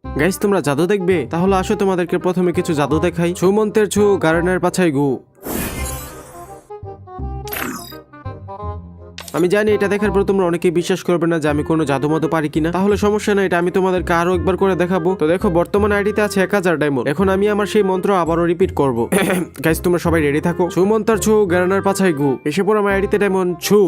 Guys তোমরা জাদু দেখবে? তাহলে আসো তোমাদেরকে প্রথমে কিছু জাদু দেখাই। ছু মন্ত্রের ছু, গার্ডেনের পাছায় গু। আমি জানি এটা দেখার পর তোমরা অনেকেই বিশ্বাস করবে না যে আমি কোনো জাদু মতো পারি কিনা। তাহলে সমস্যা নাই, এটা আমি তোমাদেরকে আরো একবার করে দেখাবো। তো দেখো, বর্তমান আইডিতে আছে 1000 ডায়মন্ড। এখন আমি আমার সেই মন্ত্র আবারও রিপিট করবো। গাইস তোমরা সবাই রেডি থাকো। ছু মন্ত্র ছু, গার্ডেনের পাছায় গু। এসে পর আমার আইডিতে ডায়মন্ড ছু।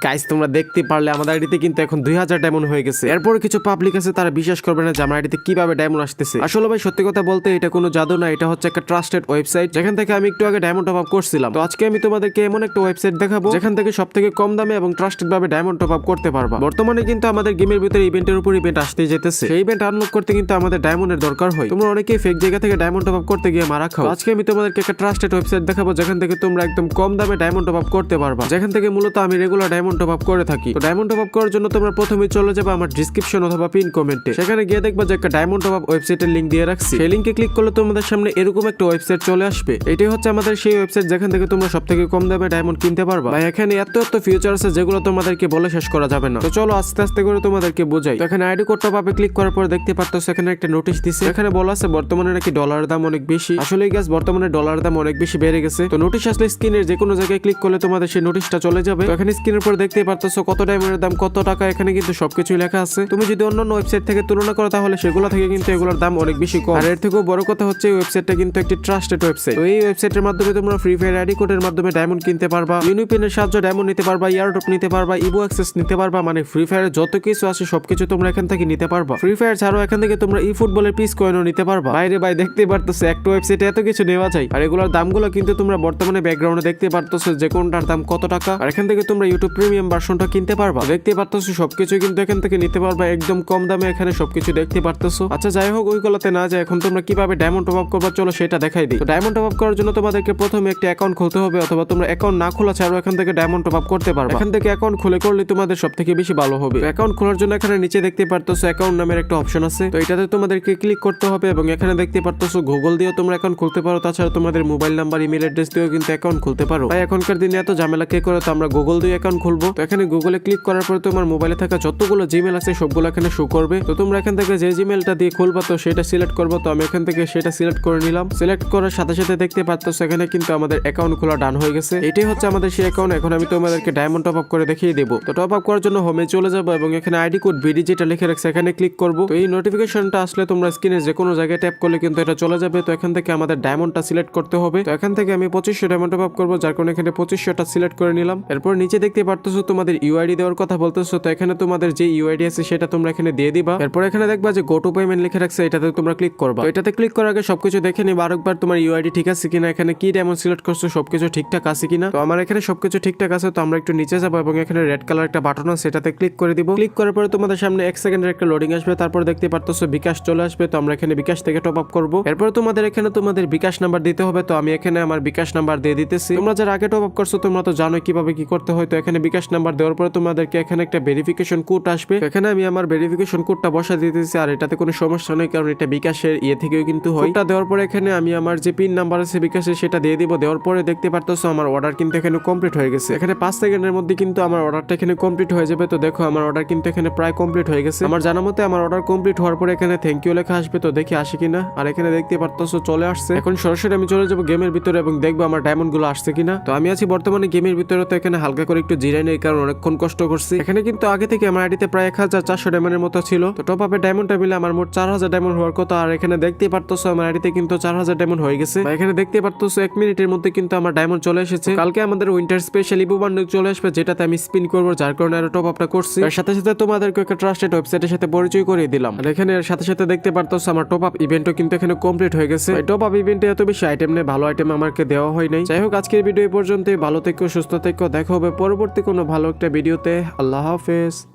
গাইস তোমরা দেখতে পারলে আমাদের আইডিতে কিন্তু এখন 2000 ডায়মন্ড হয়ে গেছে। এরপর কিছু পাবলিক আছে তারা বিশ্বাস করবে না যে আমার আইডিতে কিভাবে ডায়মন্ড আসতেছে। আসলে ভাই সত্যি কথা বলতে এটা কোনো জাদু না, এটা হচ্ছে একটা ট্রাস্টেড ওয়েবসাইট যেখান থেকে আমি একটু আগে ডায়মন্ড টপ আপ করছিলাম। তো আজকে আমি তোমাদেরকে এমন একটা ওয়েবসাইট দেখাবো যেখান থেকে সবথেকে কম দামে এবং ট্রাস্টেড ভাবে ডায়মন্ড টপ আপ করতে পারবা। বর্তমানে কিন্তু আমাদের গেমের ভিতরে ইভেন্টের উপর ইভেন্ট আসতেই যেতেছে। সেই ইভেন্ট আনলক করতে কিন্তু আমাদের ডায়মন্ডের দরকার হয়। তোমরা অনেকেই ফেক জায়গা থেকে ডায়মন্ড টপ আপ করতে গিয়ে মারা খাও। আজকে আমি তোমাদেরকে একটা ট্রাস্টেড ওয়েবসাইট দেখাবো যেখান থেকে তোমরা একদম কম দামে ডায়মন্ড টপ আপ করতে পারবা, যেখান থেকে মূলত আমি রেগুলার ডায়মন্ড টপ আপ করে থাকি। তো ডায়মন্ড টপ আপ করার জন্য তোমরা প্রথমেই চলে যাবে আমার ডেসক্রিপশন অথবা পিন কমেন্টে। সেখানে গিয়ে দেখবা যে একটা ডায়মন্ড টপ আপ ওয়েবসাইটের লিংক দিয়ে রাখছি। সেই লিংকে ক্লিক করলে তোমাদের সামনে এরকম একটা ওয়েবসাইট চলে আসবে। এটাই হচ্ছে আমাদের সেই ওয়েবসাইট যেখান থেকে তোমরা সবথেকে কম দামে ডায়মন্ড কিনতে পারবা। ভাই এখানে এত ফিউচার আছে যেগুলো তোমাদেরকে বলে শেষ করা যাবে না। তো চলো আস্তে আস্তে করে তোমাদেরকে বোঝাই। তো এখানে আইডি কোড টপ আপে ক্লিক করার পর দেখতে পারতো সেখানে একটা নোটিশ দিছে। এখানে বলা আছে বর্তমানে নাকি ডলারের দাম অনেক বেশি। আসলে গ্যাস বর্তমানে ডলারের দাম অনেক বেশি বেড়ে গেছে। তো নোটিশ আসলে স্ক্রিনের যে কোনো জায়গায় ক্লিক করলে তোমাদের সেই নোটিশটা চলে যাবে। তো এখানে স্ক্রিনের পর দেখতে পারতেছো কত ডায়মন্ডের দাম কত টাকা, এখানে কিন্তু সবকিছুই লেখা আছে। তুমি যদি অন্যান্য ওয়েবসাইট থেকে তুলনা করো তাহলে সেগুলো থেকে কিন্তু এগুলোর দাম অনেক বেশি কম। আর এর থেকেও বড় কথা হচ্ছে এই ওয়েবসাইটটা কিন্তু একটি ট্রাস্টেড ওয়েবসাইট। তো এই ওয়েবসাইটের মাধ্যমে তোমরা ফ্রি ফায়ার আইডি কোডের মাধ্যমে ডায়মন্ড কিনতে পারবা, ইউনিপিনের সাহায্যে ডায়মন্ড নিতে পারবা, ইয়ারড্রপ নিতে পারবা, ইভো অ্যাক্সেস নিতে পারবা। মানে ফ্রি ফায়ারে যত কিছু আছে সবকিছু তোমরা এখান থেকে নিতে পারবা। ফ্রি ফায়ার ছাড়াও এখান থেকে তোমরা ই ফুটবলের পিস কয়েনও নিতে পারবা। বাইরে ভাই দেখতে পারতেছো একটা ওয়েবসাইটে এত কিছু নেওয়া যায়। আর এগুলোর দামগুলো কিন্তু তোমরা বর্তমানে ব্যাকগ্রাউন্ডে দেখতে পারতেছো যে কোনটার দাম কত টাকা। আর এখান থেকে তোমরা ইউটিউব প্রিমিয়াম ভার্সনটা কিনতে পারবা। দেখতে পারতেছো সবকিছু কিন্তু এখান থেকে নিতে পারবা একদম কম দামে। এখানে সবকিছু দেখতে পারতেছো। আচ্ছা যাই হোক, ওইগুলোতে না যায় এখন তোমরা কিভাবে ডায়মন্ড টপ আপ করবা চলো সেটা দেখাই দিই। তো ডায়মন্ড টপ আপ করার জন্য তোমাদেরকে প্রথমে একটা অ্যাকাউন্ট খুলতে হবে, অথবা তোমরা অ্যাকাউন্ট না খোলা ছাড়াও এখান থেকে ডায়মন্ড টপ আপ করতে পারবা। এখান থেকে অ্যাকাউন্ট খুলে করলে তোমাদের সবথেকে বেশি ভালো হবে। অ্যাকাউন্ট খোলার জন্য এখানে নিচে দেখতে পারতেছো অ্যাকাউন্ট নামের একটা অপশন আছে। তো এটাতে তোমাদেরকে ক্লিক করতে হবে এবং এখানে দেখতে পারতেছো গুগল দিয়েও তোমরা অ্যাকাউন্ট খুলতে পারো। তাছাড়া তোমাদের মোবাইল নাম্বার ইমেল অ্যাড্রেস দিয়েও কিন্তু অ্যাকাউন্ট খুলতে পারো। তাই এখনকার দিনে এত ঝামেলা কে করে, তো আমরা গুগল দিয়ে অ্যাকাউন্ট খুলবো। তো এখানে গুগলে ক্লিক করার পরে তোমার মোবাইলে থাকা যতগুলো জিমেল আছে সবগুলো এখানে শো করবে। তো তোমরা এখান থেকে যে জিমেলটা দিয়ে খুলবা তো সেটা সিলেক্ট করবো। তো আমি এখান থেকে সেটা সিলেক্ট করে নিলাম। সিলেক্ট করার সাথে সাথে দেখতে পাচ্ছ এখানে কিন্তু আমাদের অ্যাকাউন্ট খোলা ডান হয়ে গেছে। এটাই হচ্ছে আমাদের সেই অ্যাকাউন্ট। এখন আমি তোমাদেরকে ডায়মন্ড টপ আপ করে দেখিয়ে দেবো। তো টপ আপ করার জন্য হোমে চলে যাবো এবং এখানে আইডি কোড বিডি যেটা লিখে রাখছে এখানে ক্লিক করবো। তো এই নোটিফিকেশনটা আসলে তোমরা স্ক্রিনে যে কোনো জায়গায় ট্যাপ করলে কিন্তু এটা চলে যাবে। তো এখান থেকে আমাদের ডায়মন্ডটা সিলেক্ট করতে হবে। তো এখান থেকে আমি 2500 ডায়মন্ড টপ আপ করবো, যার কারণে এখানে 2500টা সিলেক্ট করে নিলাম। এরপর নিচে দেখতে পারতেছো তোমাদের ইউআইডি দেওয়ার কথা বলতেছো। তো এখানে তোমাদের যে ইউআইডি আছে সেটা তোমরা এখানে দিয়ে দিবা। এরপর এখানে দেখবা যে গো টু পেমেন্ট লিখে রাখছে, এটাতে তোমরা ক্লিক করবা। তো এটাতে ক্লিক করার আগে সবকিছু দেখে নিবা আরেকবার তোমার ইউআইডি ঠিক আছে কিনা, এখানে কি ডায়মন্ড সিলেক্ট করছো সবকিছু ঠিকঠাক আছে কিনা। তো আমার এখানে সবকিছু ঠিকঠাক আছে। তো আমরা একটু নিচে যাবো এবং এখানে রেড কালার একটা বাটন আছে সেটাতে ক্লিক করে দিব। ক্লিক করার পরে তোমাদের সামনে 1 সেকেন্ডের একটা লোডিং আসবে। তারপর দেখতে পারতেছো বিকাশ চলে আসবে। তো আমরা এখানে বিকাশ থেকে টপ আপ করবো। এরপর তোমাদের এখানে তোমাদের বিকাশ নাম্বার দিতে হবে। তো আমি এখানে আমার বিকাশ নাম্বার দিয়ে দিতেছি। তোমরা যারা আগে টপ আপ করছো তোমরা তো জানোই কিভাবে কি করতে হয়। তো এখানে বিকাশ নাম্বার দেওয়ার পরে তোমাদেরকে এখানে একটা ভেরিফিকেশন কোড আসবে। এখানে আমি আমার ভেরিফিকেশন কোডটা বসা দিতেছি। আর এটাতে কোনো সমস্যা নেই কারণ এটা বিকাশের থেকেও কিন্তু হয়। কোডটা দেওয়ার পরে এখানে আমি আমার যে পিন নাম্বার আছে বিকাশের সেটা দিয়ে দিব। দেওয়ার পরে দেখতে পারতেছো আমার অর্ডার কিন্তু এখানে কমপ্লিট হয়ে গেছে। এখানে 5 সেকেন্ডের মধ্যে কিন্তু আমার অর্ডারটা এখানে কমপ্লিট হয়ে যাবে। তো দেখো আমার অর্ডার কিন্তু এখানে প্রায় কমপ্লিট হয়ে গেছে। আমার জানা মতে আমার অর্ডার কমপ্লিট হওয়ার পরে এখানে থ্যাংক ইউ লেখা আসবে। তো দেখি আসে কিনা। আর এখানে দেখতে পারতেছো চলে আসছে। এখন সরাসরি আমি চলে যাবো গেমের ভিতরে এবং দেখবো আমার ডায়মন্ড গুলো আসছে কিনা। তো আমি আছি বর্তমানে গেমের ভিতরে। তো এখানে হালকা করে একটু জিরাই নেই কারণ অনেকক্ষণ কষ্ট করছি। এখানে কিন্তু আগে থেকে আমার আইডিতে প্রায় 1400 ডায়মন্ডের মতো ছিল। তো টপ আপে ডায়মন্ডটা মিলে আমার মোট 4000 ডায়মন্ড হওয়ার কথা। আর এখানে দেখতে পারতেছো আমার আইডিতে কিন্তু 4000 ডায়মন্ড হয়ে গেছে। এখানে দেখতে পারতেছো 1 মিনিটের মধ্যে কিন্তু আমার ডায়মন্ড চলে এসেছে। কালকে আমাদের উইন্টার স্পেশাল ইভো বান্ডেল চলে আসবে যেটাতে আমি স্পিন করবো, যার কারণে আরো টপ আপটা করছি। এর সাথে সাথে তোমাদেরকে একটা ট্রাস্টেড ওয়েবসাইটের সাথে পরিচয় করিয়ে দিলাম। আর এখানে এর সাথে সাথে দেখতে পারতেছো আমার টপ আপ ইভেন্টও কিন্তু এখানে কমপ্লিট হয়ে গেছে। টপ আপ ইভেন্টে এত বেশি আইটেম নেই, ভালো আইটেম আমাকে দেওয়া হয় নাই। যাই হোক আজকের ভিডিও এই পর্যন্তই। ভালো থেকো, সুস্থ থেকো। দেখা হবে পরবর্তী কোনো ভালো একটা ভিডিওতে। আল্লাহ হাফেজ।